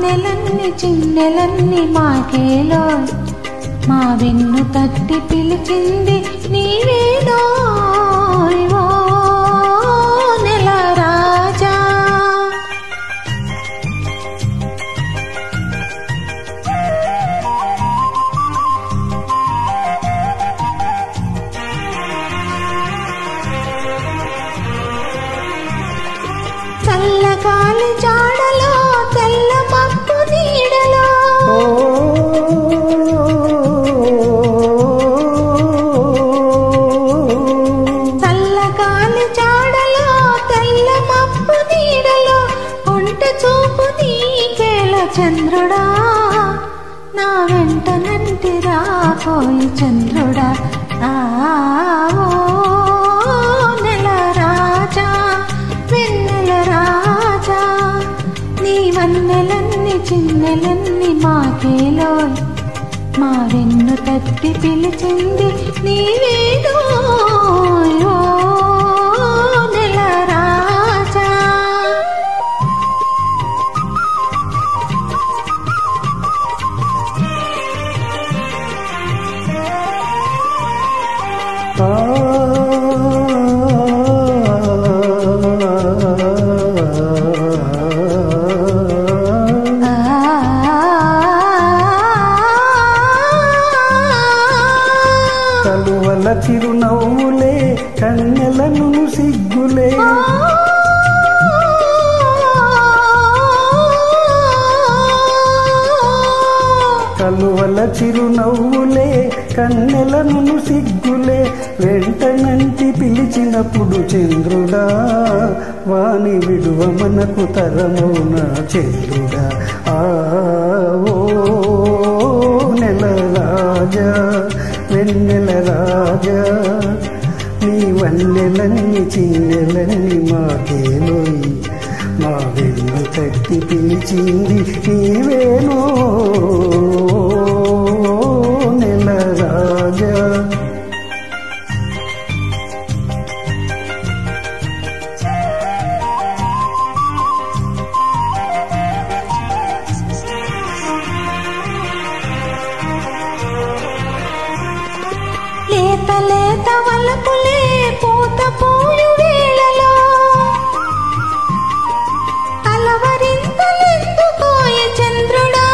వన్నెలన్ని చిన్నెలన్ని మాకేలో మా వెన్ను తట్టి పిలిచింది నీవేదో నెల రాజా. చల్లగాలి జాడలో తెల్ల మబ్బు నీడలో చల్లగాలి జాడలో తెల్ల మబ్బు నీడలో ఒంట చూపు నీకేల చంద్రుడా నా వెంట నంటి రాపోయి చంద్రుడా. నెల రాజా వెన్నెల రాజా నీ వన్నెలన్ని చిన్నెలన్ని మాకేలో మా వెన్ను తట్టి పిలిచింది నీవేదో నెల రాజా. కలువల చిరునవ్వులే కన్నెలను సిగ్గులే కలువల చిరునవ్వులే కన్నెలను సిగ్గులే వెంటనంటి పిలిచినప్పుడు చంద్రుడా వాని విడువ మనకు తరమౌన చంద్రుడా. ఓ నెల రాజా వెన్నెల రాజా నీ వన్నెలన్ని చిన్నెలన్ని మాకేలోయి మా వెన్ను తట్టి పిలిచింది నీవేనో నెల రాజా. లేత లేత వలపులే పూత పూయు వేళలో కలవరింతలెందుకోయె చంద్రుడా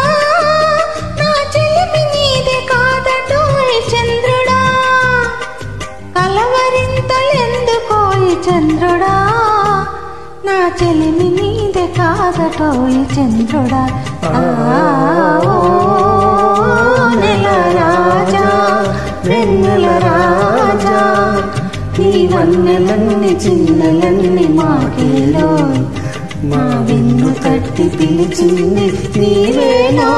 నా చెలిమి నీదే కాదటోయ్ చంద్రుడా. కలవరింతలెందుకోయె చంద్రుడా నా చెలిమి నీదే కాదటోయ్ చంద్రుడా. నెల రాజా వెన్నెల రాజా నీ వన్నెలన్ని చిన్నెలన్ని మాకేలో మా వెన్ను తట్టి పిలిచింది నీవేనో